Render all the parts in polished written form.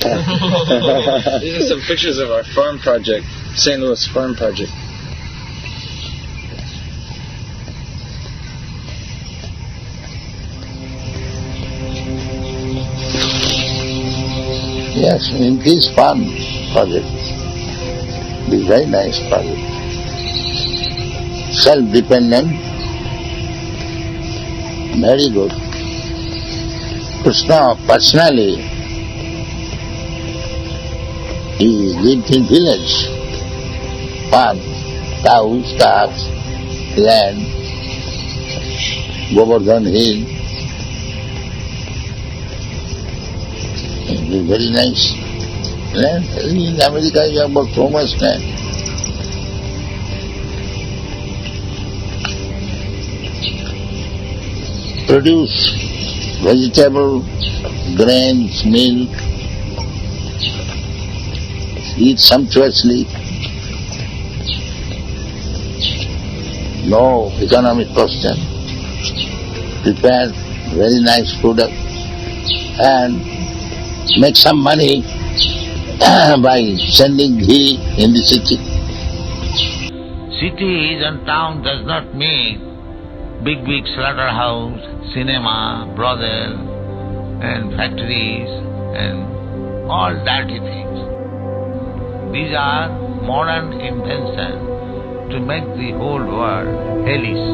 These are some pictures of our farm project, St. Louis Farm Project. Yes, in his farm project. It's very nice project. Self-dependent, very good. Krishna personally, he lived in village, farm, cows, calves, land, Govardhan Hill. It's very nice land. In America you have got so much land. Produce vegetable, grains, milk, eat sumptuously, no economic question, prepare very nice food and make some money by sending ghee in the city. Cities and town does not mean big slaughterhouse, cinema, brothel, and factories, and all dirty things. These are modern inventions to make the whole world hellish.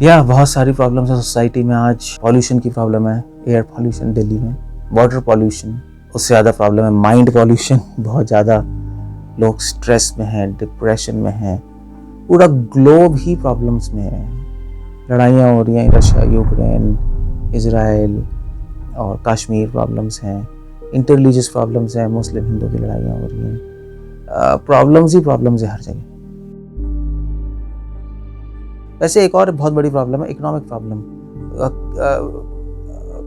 बहुत सारी problems है society में आज। Pollution की problem है, air pollution Delhi में, water pollution, उससे ज़्यादा प्रॉब्लम है माइंड पॉल्यूशन। बहुत ज़्यादा लोग स्ट्रेस में हैं, डिप्रेशन में हैं, पूरा ग्लोब ही प्रॉब्लम्स में है। लड़ाइयाँ हो रही हैं, रशिया, यूक्रेन, इज़राइल और कश्मीर प्रॉब्लम्स हैं, इंटररिलीजियस प्रॉब्लम्स हैं, मुस्लिम हिंदू की लड़ाइयाँ हो रही हैं। प्रॉब्लम्स ही प्रॉब्लम्स है हर जगह। वैसे एक और बहुत बड़ी प्रॉब्लम है इकोनॉमिक प्रॉब्लम।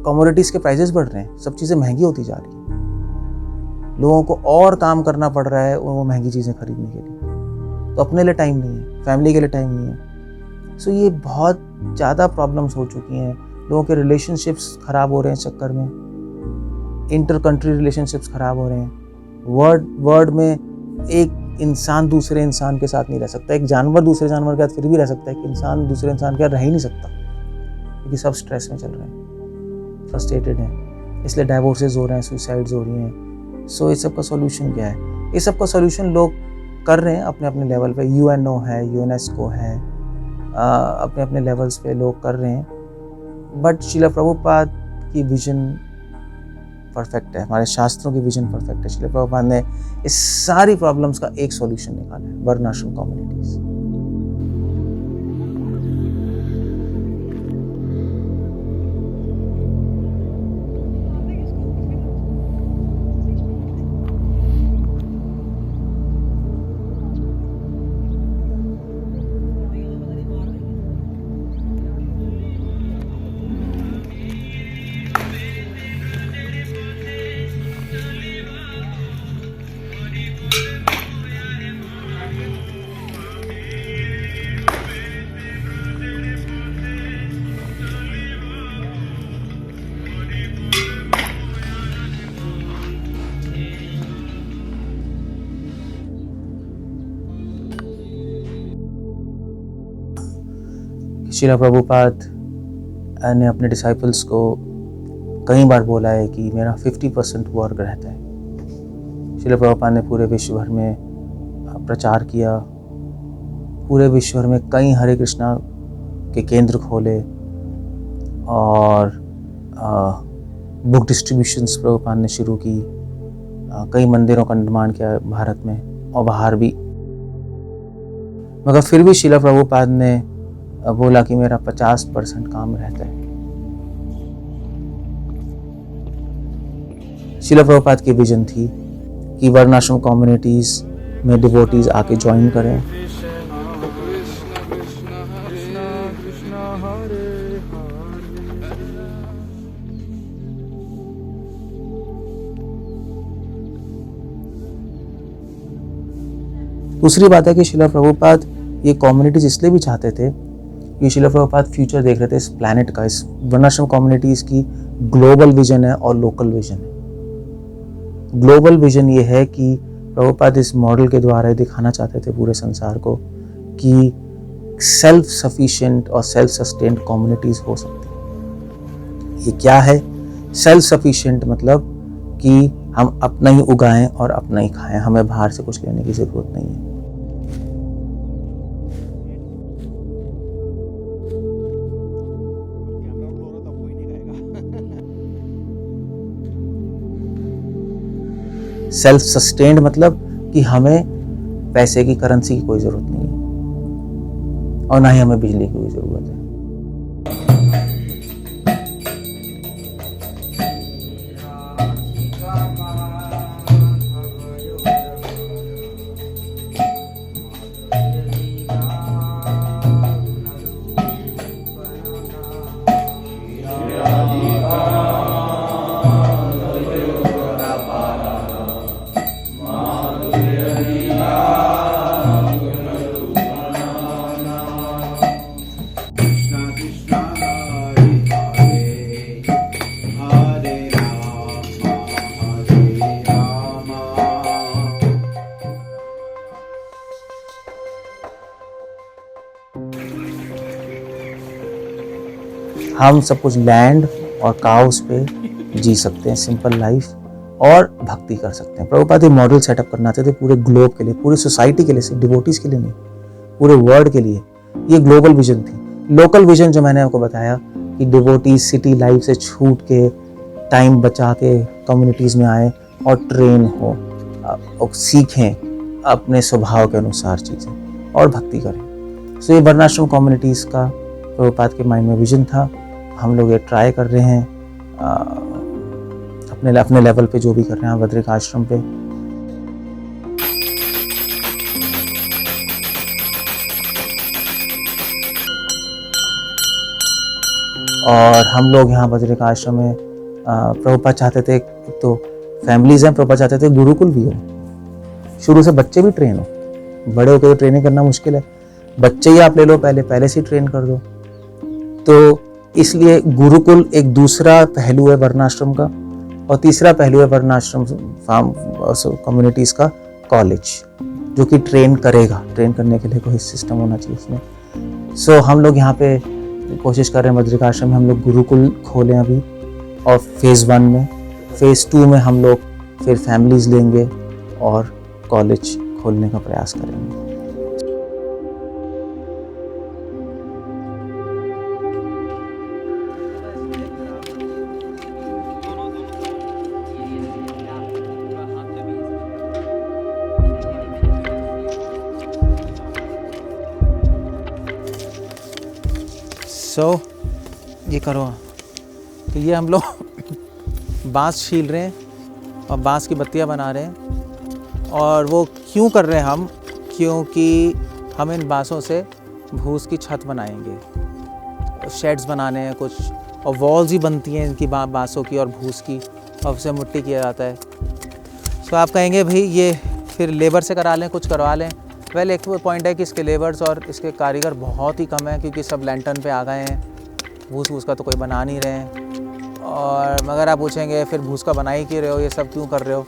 कमोडिटीज़ के प्राइसेस बढ़ रहे हैं, सब चीज़ें महंगी होती जा रही हैं, लोगों को और काम करना पड़ रहा है वो महंगी चीज़ें खरीदने के लिए, तो अपने लिए टाइम नहीं है, फैमिली के लिए टाइम नहीं है। सो ये बहुत ज़्यादा प्रॉब्लम्स हो चुकी हैं। लोगों के रिलेशनशिप्स ख़राब हो रहे हैं इस चक्कर में, इंटर कंट्री रिलेशनशिप्स ख़राब हो रहे हैं। वर्ल्ड में एक इंसान दूसरे इंसान के साथ नहीं रह सकता, एक जानवर दूसरे जानवर के साथ फिर भी रह सकता है, एक इंसान दूसरे इंसान के साथ रह ही नहीं सकता, क्योंकि सब स्ट्रेस में चल रहे हैं, फ्रस्ट्रेटेड हैं, इसलिए डाइवोर्सेस हो रहे हैं, सुसाइड्स हो रही हैं। सो इस सब का सोल्यूशन क्या है? इस सब का सोल्यूशन लोग कर रहे हैं अपने अपने लेवल पे। UNO है, UNESCO है, अपने अपने लेवल्स पे लोग कर रहे हैं। बट श्रील प्रभुपाद की विजन परफेक्ट है, हमारे शास्त्रों की विजन परफेक्ट है। श्रील प्रभुपाद ने इस सारी प्रॉब्लम्स का एक सॉल्यूशन निकाला है, वर्णाश्रम कम्युनिटीज़। श्रील प्रभुपाद ने अपने डिसाइपल्स को कई बार बोला है कि मेरा 50% वर्क रहता है। श्रील प्रभुपाद ने पूरे विश्व भर में प्रचार किया, पूरे विश्व भर में कई हरे कृष्णा के केंद्र खोले और बुक डिस्ट्रीब्यूशंस प्रभुपाद ने शुरू की, कई मंदिरों का निर्माण किया भारत में और बाहर भी। मगर फिर भी श्रील प्रभुपाद ने बोला कि मेरा 50% काम रहता है। श्रील प्रभुपाद की विजन थी कि वर्णाश्रम कम्युनिटीज़ में डिवोटीज आके ज्वाइन करें। दूसरी बात है कि श्रील प्रभुपाद ये कम्युनिटीज इसलिए भी चाहते थे ये श्रील प्रभुपाद फ्यूचर देख रहे थे इस प्लैनेट का, इस वर्णाश्रम कम्युनिटीज़ की ग्लोबल विजन है और लोकल विजन है। ग्लोबल विजन ये है कि प्रभुपाद इस मॉडल के द्वारा ये दिखाना चाहते थे पूरे संसार को कि सेल्फ सफिशिएंट और सेल्फ सस्टेन्ड कम्युनिटीज़ हो सकती हैं। ये क्या है सेल्फ सफिशिएंट? मतलब कि हम अपना ही उगाएं और अपना ही खाएं, हमें बाहर से कुछ लेने की ज़रूरत नहीं है। सेल्फ सस्टेन्ड मतलब कि हमें पैसे की, करेंसी की कोई ज़रूरत नहीं है और ना ही हमें बिजली की कोई ज़रूरत है। हम सब कुछ लैंड और काउस पे जी सकते हैं सिंपल लाइफ और भक्ति कर सकते हैं। प्रभुपाद ये मॉडल सेटअप करना चाहते थे पूरे ग्लोब के लिए, पूरी सोसाइटी के लिए, सिर्फ डिवोटीज के लिए नहीं, पूरे वर्ल्ड के लिए। ये ग्लोबल विजन थी। लोकल विजन जो मैंने आपको बताया कि डिवोटीज सिटी लाइफ से छूट के टाइम बचा के कम्युनिटीज़ में आए और ट्रेन हो और सीखें अपने स्वभाव के अनुसार चीज़ें और भक्ति करें। सो ये वर्णाश्रम कम्युनिटीज़ का प्रभुपाद के माइंड में विजन था। हम लोग ये ट्राई कर रहे हैं अपने लेवल पे जो भी कर रहे हैं बद्रिक आश्रम पे। और हम लोग यहाँ बद्रिक आश्रम में प्रभुपाद चाहते थे, तो फैमिलीज हैं, प्रभुपाद चाहते थे गुरुकुल भी हो, शुरू से बच्चे भी ट्रेन हो। बड़े होकर तो ट्रेनिंग करना मुश्किल है, बच्चे ही आप ले लो, पहले से ट्रेन कर दो। तो इसलिए गुरुकुल एक दूसरा पहलू है वर्णाश्रम का, और तीसरा पहलू है वर्णाश्रम फार्म कम्युनिटीज़ का कॉलेज, जो कि ट्रेन करेगा। ट्रेन करने के लिए कोई सिस्टम होना चाहिए इसमें। सो हम लोग यहाँ पे कोशिश कर रहे हैं बद्रिक आश्रम में हम लोग गुरुकुल खोलें अभी, और फेज़ 1 में, फेज़ 2 में हम लोग फिर फैमिलीज़ लेंगे और कॉलेज खोलने का प्रयास करेंगे। ये करो। तो ये हम लोग बांस छील रहे हैं और बांस की बत्तियां बना रहे हैं। और वो क्यों कर रहे हैं हम? क्योंकि हम इन बांसों से भूस की छत बनाएंगे, शेड्स बनाने हैं कुछ, और वॉल्स ही बनती हैं इनकी बांसों की और भूस की, और उससे मिट्टी किया जाता है। तो आप कहेंगे भाई ये फिर लेबर से करा लें, कुछ करवा लें। वेल, एक पॉइंट है कि इसके लेबर्स और इसके कारीगर बहुत ही कम हैं, क्योंकि सब लैंटर्न पे आ गए हैं। भूस का तो कोई बना नहीं रहे हैं। और मगर आप पूछेंगे फिर भूस का बना ही क्यों रहे हो, ये सब क्यों कर रहे हो?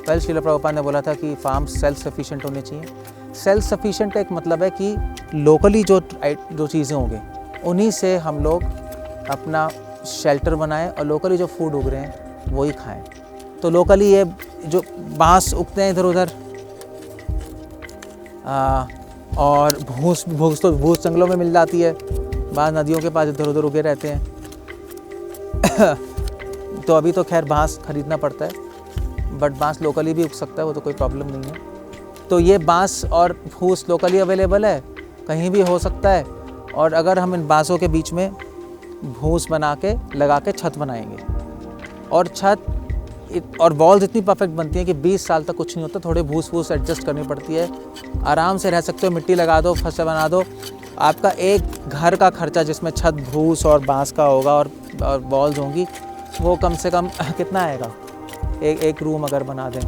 वेल, श्रील प्रभुपाद ने बोला था कि फार्म सेल्फ सफिशिएंट होने चाहिए। सेल्फ सफिशिएंट का एक मतलब है कि लोकली जो चीज़ें होंगी उन्हीं से हम लोग अपना शेल्टर बनाएं और लोकली जो फूड उग रहे हैं वही खाएं। तो लोकली ये जो बांस उगते हैं इधर उधर, और भूस जंगलों में मिल जाती है, बांस नदियों के पास इधर उधर उगे रहते हैं। तो अभी तो खैर बांस खरीदना पड़ता है, बट बांस लोकली भी उग सकता है, वो तो कोई प्रॉब्लम नहीं है। तो ये बांस और भूस लोकली अवेलेबल है, कहीं भी हो सकता है। और अगर हम इन बांसों के बीच में भूस बना के लगा के छत बनाएंगे, और छत और वॉल्स इतनी परफेक्ट बनती हैं कि 20 साल तक कुछ नहीं होता। थोड़े भूस एडजस्ट करनी पड़ती है, आराम से रह सकते हो। मिट्टी लगा दो, फसल बना दो, आपका एक घर का खर्चा जिसमें छत भूस और बांस का होगा और वॉल्स होंगी, वो कम से कम कितना आएगा? एक रूम अगर बना दें,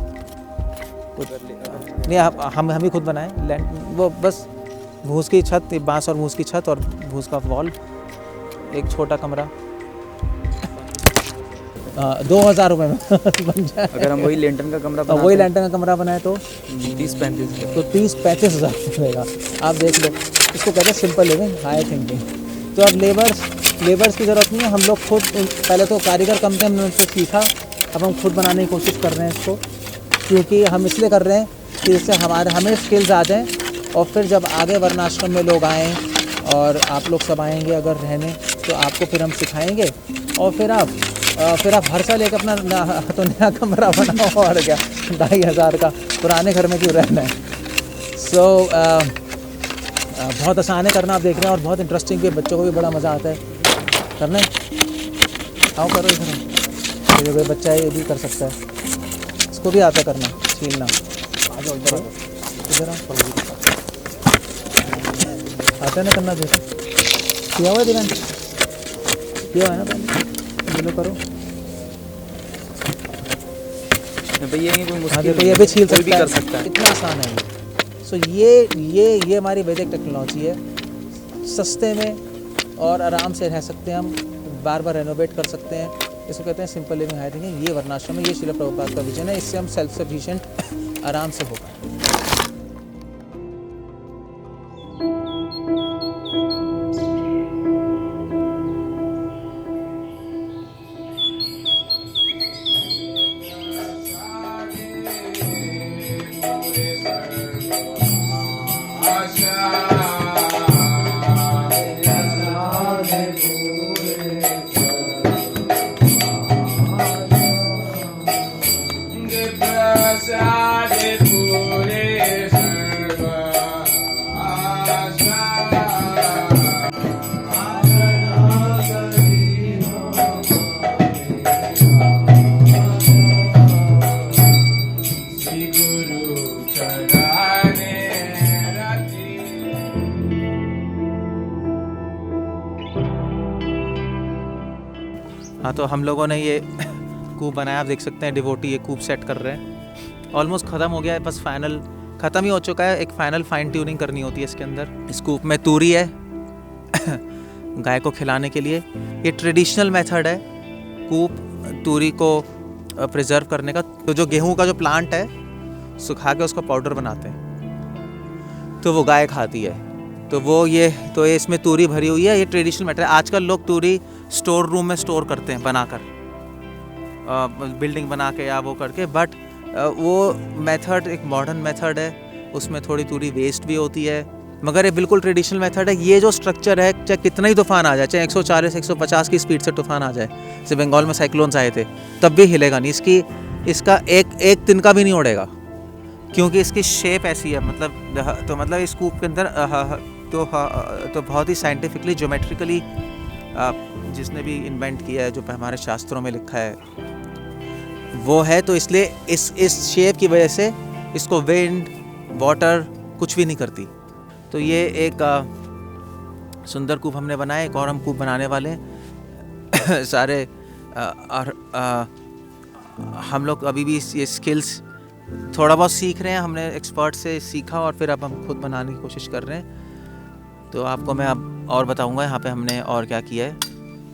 नहीं हम ही खुद बनाएं लैंड, वो बस भूस की छत, बांस और भूस की छत और भूस का वॉल, एक छोटा कमरा 2000 रुपये में बन जाए। अगर हम वही लेंटन का कमरा बनाते वही लैंटर्न का कमरा बनाए तो 30-35 तो 30-35 हज़ार मिलेगा। आप देख लो, इसको कहते हैं सिंपल लिविंग, हाई थिंकिंग। तो अब लेबर्स की ज़रूरत नहीं है, हम लोग खुद, पहले तो कारीगर कम थे, हमने उनसे सीखा, अब हम खुद बनाने की कोशिश कर रहे हैं इसको, क्योंकि हम इसलिए कर रहे हैं कि इससे हमें स्किल्स आ जाएँ, और फिर जब आगे वर्णाश्रम में लोग आएँ और आप लोग सब आएंगे अगर रहने, तो आपको फिर हम सिखाएंगे, और फिर आप हर साल एक अपना तो नया कमरा बनाओ, और क्या 2500 का पुराने घर में क्यों रहना है। सो बहुत आसान है करना, आप देख रहे हैं, और बहुत इंटरेस्टिंग भी, बच्चों को भी बड़ा मज़ा आता है करने। आओ करो इधर, ये कोई बच्चा है ये भी कर सकता है, इसको भी आता है करना, छीलना। आ जाओ इधर आता है ना करना, देखो किया हुआ है दिवान, किया हुआ है ना पहले, ये लो करो। भैया ये कोई हाँ मुश्किल देखो, ये भी छील कोई भी सकता कर सकता है, इतना आसान है ये। सो ये हमारी वैदिक टेक्नोलॉजी है, सस्ते में और आराम से रह सकते हैं हम, बार बार रेनोवेट कर सकते हैं, इसको कहते हैं सिंपल लिविंग, हाई थिंकिंग। ये वर्णाश्रम है, ये श्रील प्रभुपाद का विजन है, इससे हम सेल्फ सफिशिएंट आराम से हो पाए। हाँ, तो हम लोगों ने ये कूप बनाया, आप देख सकते हैं डिवोटी ये कूप सेट कर रहे हैं। ऑलमोस्ट ख़त्म हो गया है, बस फाइनल ख़त्म ही हो चुका है, एक फाइनल फाइन ट्यूनिंग करनी होती है इसके अंदर। इस कूप में तूरी है गाय को खिलाने के लिए। ये ट्रेडिशनल मेथड है कूप तूरी को प्रिजर्व करने का। तो जो गेहूं का जो प्लांट है सुखा के उसका पाउडर बनाते हैं, तो वो गाय खाती है। तो ये इसमें तूरी भरी हुई है, ये ट्रेडिशनल मेथड है। आजकल लोग तूरी स्टोर रूम में स्टोर करते हैं बनाकर, बिल्डिंग बना के या वो करके, बट वो मेथड एक मॉडर्न मेथड है, उसमें थोड़ी तूरी वेस्ट भी होती है, मगर ये बिल्कुल ट्रेडिशनल मेथड है। ये जो स्ट्रक्चर है, चाहे कितना ही तूफान आ जाए, चाहे 140-150 की स्पीड से तूफान आ जाए, जैसे बंगाल में साइक्लोन्स आए थे, तब भी हिलेगा नहीं। इसका एक तिनका भी नहीं उड़ेगा, क्योंकि इसकी शेप ऐसी है। मतलब इस कूप के अंदर तो बहुत ही साइंटिफिकली ज्योमेट्रिकली जिसने भी इन्वेंट किया है, जो हमारे शास्त्रों में लिखा है वो है, तो इसलिए इस शेप की वजह से इसको विंड वाटर कुछ भी नहीं करती। तो ये एक सुंदर कूप हमने बनाया, एक और हम कूप बनाने वाले हैं सारे। और हम लोग अभी भी ये स्किल्स थोड़ा बहुत सीख रहे हैं, हमने एक्सपर्ट से सीखा और फिर अब हम खुद बनाने की कोशिश कर रहे हैं। तो आपको मैं अब और बताऊंगा यहाँ पे हमने और क्या किया है।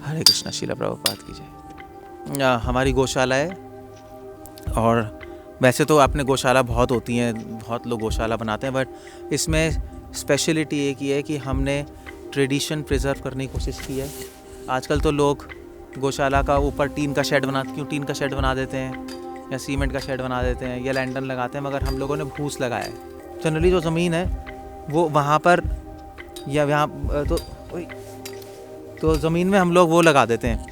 हरे कृष्णा, श्रील प्रभुपाद की जय। हमारी गौशाला है, और वैसे तो आपने गौशाला बहुत होती हैं, बहुत लोग गौशाला बनाते हैं, बट इसमें स्पेशलिटी एक ही है कि हमने ट्रेडिशन प्रिजर्व करने की कोशिश की है। आजकल तो लोग गौशाला का ऊपर टीन का शेड बना देते हैं, या सीमेंट का शेड बना देते हैं, या लैंटर्न लगाते हैं, मगर हम लोगों ने भूस लगाया है। जनरली जो ज़मीन है वो वहाँ पर या यहाँ तो ज़मीन में हम लोग वो लगा देते हैं,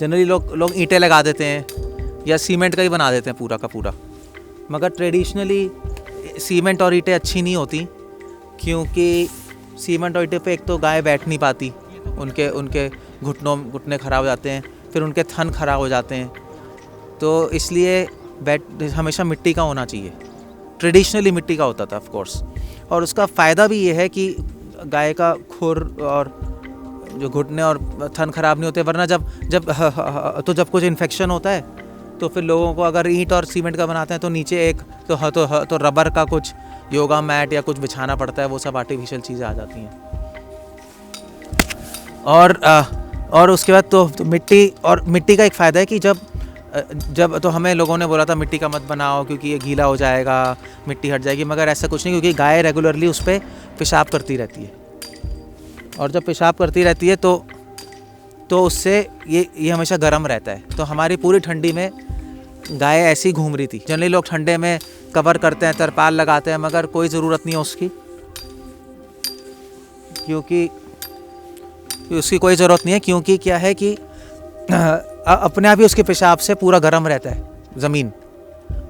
जनरली लोग ईंटें लगा देते हैं या सीमेंट का ही बना देते हैं पूरा का पूरा। मगर ट्रेडिशनली सीमेंट और ईंटें अच्छी नहीं होती, क्योंकि सीमेंट और ईंटे पे एक तो गाय बैठ नहीं पाती, उनके घुटने ख़राब हो जाते हैं, फिर उनके थन ख़राब हो जाते हैं। तो इसलिए हमेशा मिट्टी का होना चाहिए। ट्रेडिशनली मिट्टी का होता था ऑफ कोर्स, और उसका फ़ायदा भी ये है कि गाय का खुर और जो घुटने और थन ख़राब नहीं होते। वरना जब कुछ इन्फेक्शन होता है तो फिर लोगों को, अगर ईंट और सीमेंट का बनाते हैं तो नीचे एक तो रबर का कुछ योगा मैट या कुछ बिछाना पड़ता है, वो सब आर्टिफिशियल चीज़ें आ जाती हैं। और उसके बाद तो मिट्टी का एक फ़ायदा है कि जब तो हमें लोगों ने बोला था मिट्टी का मत बनाओ क्योंकि ये गीला हो जाएगा, मिट्टी हट जाएगी, मगर ऐसा कुछ नहीं, क्योंकि गाय रेगुलरली उस पर पेशाब करती रहती है, और जब पेशाब करती रहती है तो उससे ये हमेशा गर्म रहता है। तो हमारी पूरी ठंडी में गाय ऐसी घूम रही थी। जनरली लोग ठंडे में कवर करते हैं, तरपाल लगाते हैं, मगर कोई ज़रूरत नहीं है उसकी, क्योंकि उसकी कोई ज़रूरत नहीं है, क्योंकि क्या है कि अपने आप ही उसके पेशाब से पूरा गर्म रहता है ज़मीन,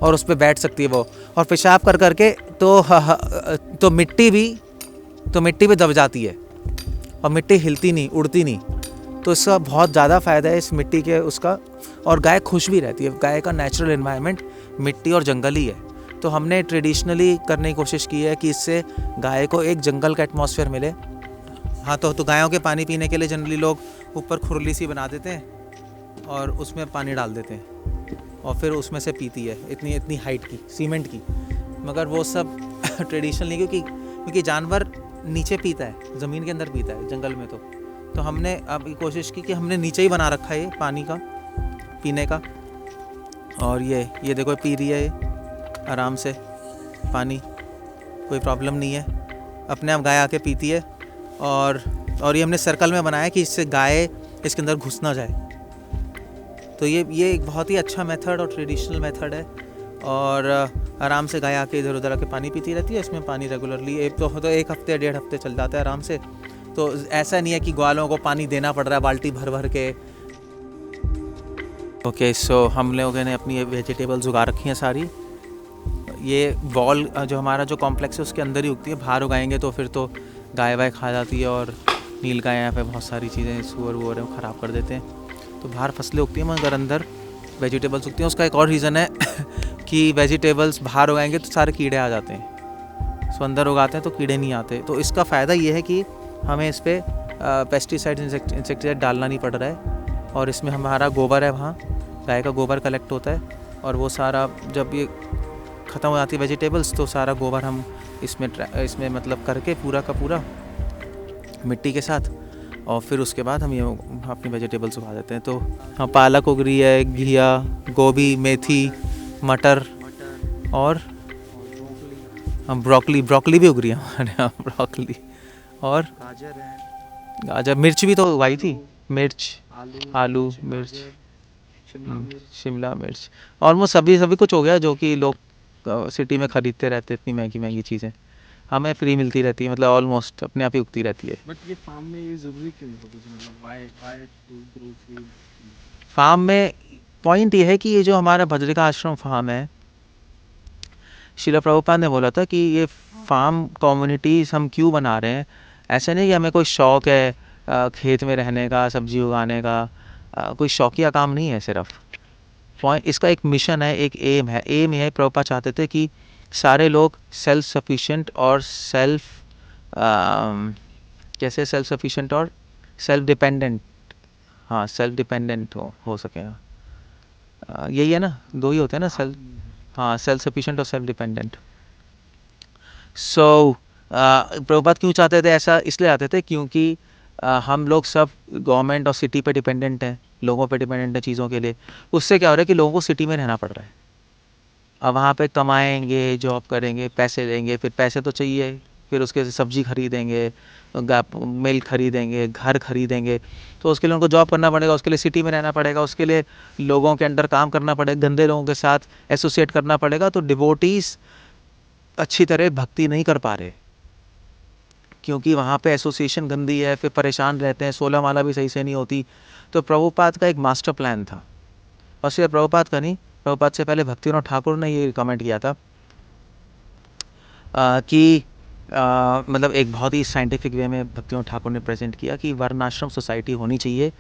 और उस पर बैठ सकती है वो, और पेशाब कर करके तो मिट्टी भी दब जाती है, और मिट्टी हिलती नहीं, उड़ती नहीं। तो इसका बहुत ज़्यादा फ़ायदा है इस मिट्टी के उसका, और गाय खुश भी रहती है। गाय का नेचुरल एनवायरनमेंट मिट्टी और जंगल ही है। तो हमने ट्रेडिशनली करने की कोशिश की है कि इससे गाय को एक जंगल का एटमॉस्फेयर मिले। हाँ, तो गायों के पानी पीने के लिए जनरली लोग ऊपर खुरली सी बना देते हैं और उसमें पानी डाल देते हैं, और फिर उसमें से पीती है, इतनी हाइट की, सीमेंट की। मगर वो सब ट्रेडिशनल नहीं, क्योंकि जानवर नीचे पीता है, ज़मीन के अंदर पीता है जंगल में। तो हमने अब कोशिश की कि हमने नीचे ही बना रखा है ये पानी का, पीने का। और ये देखो पी रही है ये आराम से पानी, कोई प्रॉब्लम नहीं है, अपने आप गाय आके पीती है। और ये हमने सर्कल में बनाया कि इससे गाय इसके अंदर घुस ना जाए। तो ये एक बहुत ही अच्छा मेथड और ट्रेडिशनल मेथड है, और आराम से गाय आके इधर उधर आके पानी पीती रहती है। इसमें पानी रेगुलरली एक हफ्ते 1.5 हफ्ते चल जाता है आराम से। तो ऐसा नहीं है कि ग्वालों को पानी देना पड़ रहा है बाल्टी भर भर के। ओके, सो हम लोगों ने अपनी वेजिटेबल्स उगा रखी हैं सारी। ये वॉल जो हमारा जो कॉम्प्लेक्स है उसके अंदर ही उगती है, बाहर उगाएंगे तो फिर तो गाय वाय खा जाती है, और नील गाय यहाँ पे बहुत सारी चीज़ें सूअर वूअर हैं ख़राब कर देते हैं। तो बाहर फसलें उगती हैं मगर अंदर वेजिटेबल्स उगती हैं। उसका एक और रीज़न है कि वेजिटेबल्स बाहर उगाएंगे तो सारे कीड़े आ जाते हैं, सो अंदर उगाते हैं तो कीड़े नहीं आते। तो इसका फ़ायदा ये है कि हमें इस पर पेस्टिसाइड इंसेक्टिसाइड डालना नहीं पड़ रहा है। और इसमें हमारा गोबर है, वहाँ गाय का गोबर कलेक्ट होता है, और वो सारा जब ये ख़त्म हो जाती है वेजिटेबल्स तो सारा गोबर हम इसमें मतलब करके पूरा का पूरा मिट्टी के साथ, और फिर उसके बाद हम ये अपनी वेजिटेबल्स उगा देते हैं। तो हाँ, पालक उग रही है, घिया, गोभी, मेथी, मटर, और हम ब्रोकली भी उग रही है हमारे यहाँ, ब्रोकली और गाजर, मिर्च भी तो उगाई थी, मिर्च, आलू, मिर्च, शिमला मिर्च, ऑलमोस्ट सभी कुछ हो गया जो कि लोग सिटी में ख़रीदते रहते हैं। इतनी महंगी चीज़ें हमें फ्री मिलती रहती है, मतलब ऑलमोस्ट अपने आप ही उगती रहती है। बट ये फार्म में ये ज़रूरी क्यों है? मतलब why to grow food? Farm में पॉइंट ये है कि ये जो हमारा बद्रिका आश्रम फार्म है, श्रील प्रभुपाद ने बोला था कि ये फार्म कम्युनिटीज़ हम क्यों बना रहे हैं। ऐसा नहीं कि हमें कोई शौक़ है खेत में रहने का, सब्जी उगाने का, कोई शौकिया काम नहीं है सिर्फ। पॉइंट इसका एक मिशन है, एक एम है। एम ये है, प्रभुपाद चाहते थे कि सारे लोग सेल्फ सफिशिएंट और सेल्फ सफिशिएंट और सेल्फ डिपेंडेंट, हाँ सेल्फ डिपेंडेंट हो सके। यही है ना, दो ही होते हैं ना, सेल्फ सफिशिएंट और सेल्फ डिपेंडेंट। सो प्रभुपाद क्यों चाहते थे ऐसा? इसलिए चाहते थे क्योंकि हम लोग सब गवर्नमेंट और सिटी पे डिपेंडेंट हैं, लोगों पे डिपेंडेंट हैं चीज़ों के लिए। उससे क्या हो रहा है कि लोगों को सिटी में रहना पड़ रहा है। अब वहाँ पे कमाएंगे, जॉब करेंगे, पैसे देंगे, फिर पैसे तो चाहिए, फिर उसके सब्जी खरीदेंगे, मिल्क खरीदेंगे, घर खरीदेंगे, तो उसके लिए उनको जॉब करना पड़ेगा, उसके लिए सिटी में रहना पड़ेगा, उसके लिए लोगों के अंडर काम करना पड़ेगा, गंदे लोगों के साथ एसोसिएट करना पड़ेगा। तो डिवोटीज़ अच्छी तरह भक्ति नहीं कर पा रहे क्योंकि वहाँ पे एसोसिएशन गंदी है, फिर परेशान रहते हैं, 16 माला भी सही से नहीं होती। तो प्रभुपाद का एक मास्टर प्लान था, और सिर्फ प्रभुपाद का नहीं, प्रभुपाद से पहले भक्तिविनोद ठाकुर ने ये कमेंट किया था कि मतलब एक बहुत ही साइंटिफिक वे में भक्तिविनोद ठाकुर ने प्रेजेंट किया कि वर्णाश्रम सोसाइटी होनी चाहिए।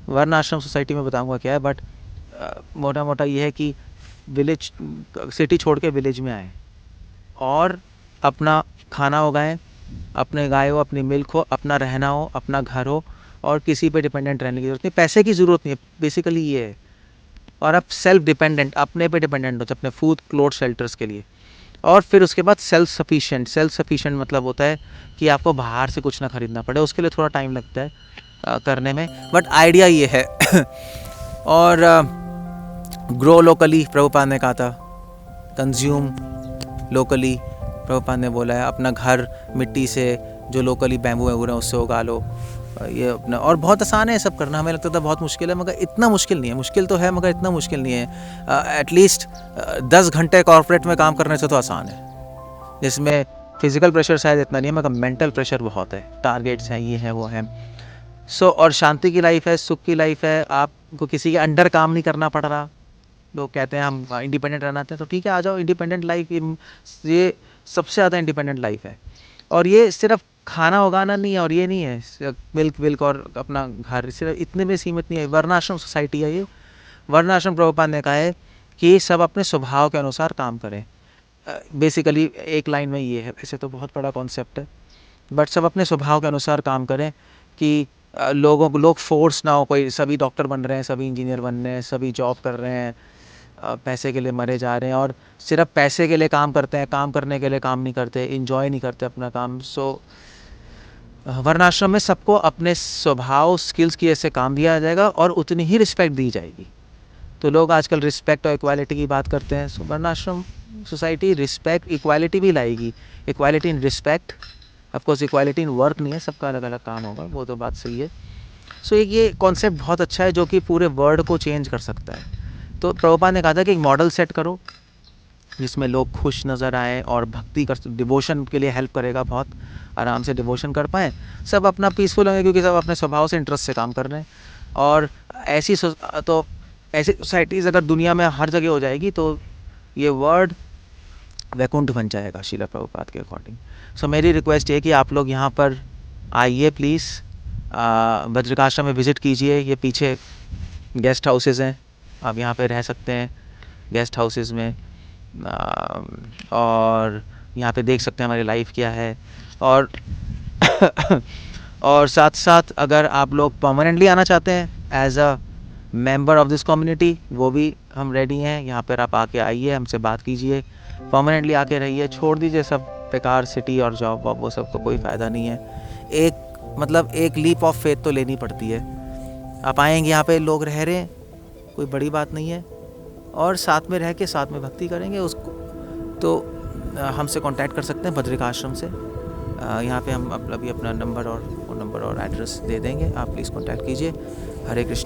वर्णाश्रम सोसाइटी में बताऊंगा क्या है, बट मोटा मोटा ये है कि विलेज, सिटी छोड़ के विलेज में आए और अपना खाना उगाएं, अपने गाय हो, अपनी मिल्क हो, अपना रहना हो, अपना घर हो, और किसी पे डिपेंडेंट रहने की ज़रूरत नहीं, पैसे की ज़रूरत नहीं है, बेसिकली ये है। और अब सेल्फ डिपेंडेंट, अपने पे डिपेंडेंट हो, अपने फूड, क्लोथ, शेल्टर्स के लिए। और फिर उसके बाद सेल्फ सफिशिएंट मतलब होता है कि आपको बाहर से कुछ ना खरीदना पड़े, उसके लिए थोड़ा टाइम लगता है करने में, बट आइडिया ये है। और ग्रो लोकली प्रभुपाद ने कहा था, कंज्यूम लोकली प्रभुपाद ने बोला है, अपना घर मिट्टी से जो लोकली बैम्बू वैम्बू है उससे उगा लो, ये अपना। और बहुत आसान है सब करना, हमें लगता था बहुत मुश्किल है, मगर इतना मुश्किल नहीं है। मुश्किल तो है मगर इतना मुश्किल नहीं है। एटलीस्ट 10 घंटे कॉर्पोरेट में काम करने से तो आसान है, जिसमें फिजिकल प्रेशर शायद इतना नहीं है मगर मेंटल प्रेशर बहुत है, टारगेट्स हैं, ये है वो है। और शांति की लाइफ है, सुख की लाइफ है, आपको किसी के अंडर काम नहीं करना पड़ रहा। लोग कहते हैं हम इंडिपेंडेंट रहना चाहते हैं, तो ठीक है, आ जाओ इंडिपेंडेंट लाइफ, ये सबसे ज़्यादा इंडिपेंडेंट लाइफ है। और ये सिर्फ खाना उगाना नहीं है, और ये नहीं है मिल्क और अपना घर, सिर्फ इतने में सीमित नहीं है। वर्णाश्रम सोसाइटी है ये। वर्णाश्रम प्रभुपाद ने कहा है कि सब अपने स्वभाव के अनुसार काम करें। बेसिकली एक लाइन में ये है, वैसे तो बहुत बड़ा कॉन्सेप्ट है, बट सब अपने स्वभाव के अनुसार काम करें कि लोग फोर्स ना हो, कोई सभी डॉक्टर बन रहे हैं, सभी इंजीनियर बन रहे हैं, सभी जॉब कर रहे हैं, पैसे के लिए मरे जा रहे हैं, और सिर्फ पैसे के लिए काम करते हैं, काम करने के लिए काम नहीं करते, इंजॉय नहीं करते अपना काम। वर्णाश्रम में सबको अपने स्वभाव स्किल्स की ऐसे काम दिया जाएगा और उतनी ही रिस्पेक्ट दी जाएगी। तो लोग आजकल रिस्पेक्ट और इक्वालिटी की बात करते हैं, सो वर्णाश्रम सोसाइटी रिस्पेक्ट इक्वालिटी भी लाएगी। Equality in respect, of course equality in work नहीं है, सबका अलग अलग काम होगा, वो तो बात सही है। सो ये कॉन्सेप्ट बहुत अच्छा है जो कि पूरे वर्ल्ड को चेंज कर सकता है। तो प्रभुपाद ने कहा था कि एक मॉडल सेट करो जिसमें लोग खुश नज़र आए और भक्ति कर, डिवोशन के लिए हेल्प करेगा, बहुत आराम से डिवोशन कर पाएँ, सब अपना पीसफुल होंगे क्योंकि सब अपने स्वभाव से इंटरेस्ट से काम कर रहे हैं। और ऐसी सोसाइटीज़ अगर दुनिया में हर जगह हो जाएगी तो ये वर्ल्ड वैकुंठ बन जाएगा श्रील प्रभुपाद के अकॉर्डिंग। सो मेरी रिक्वेस्ट है कि आप लोग यहाँ पर आइए प्लीज़, बद्रिकाश्रम में विज़िट कीजिए। ये पीछे गेस्ट हाउसेज़ हैं, आप यहाँ पे रह सकते हैं गेस्ट हाउसेज़ में, और यहाँ पे देख सकते हैं हमारी लाइफ क्या है। और और साथ साथ अगर आप लोग परमानेंटली आना चाहते हैं as a member of this community, वो भी हम रेडी हैं। यहाँ पर आप आके आइए, हमसे बात कीजिए, परमानेंटली आके रहिए, छोड़ दीजिए सब बेकार सिटी और जॉब वॉब, वो सब का कोई फ़ायदा नहीं है। एक लीप ऑफ फेथ तो लेनी पड़ती है। आप आएंगे यहाँ पे, लोग रह रहे हैं, कोई बड़ी बात नहीं है, और साथ में रह के साथ में भक्ति करेंगे उसको, तो हमसे कांटेक्ट कर सकते हैं बद्रिकाश्रम से। यहाँ पे हम अभी अपना नंबर और फ़ोन नंबर और एड्रेस दे देंगे, आप प्लीज़ कांटेक्ट कीजिए। हरे कृष्ण।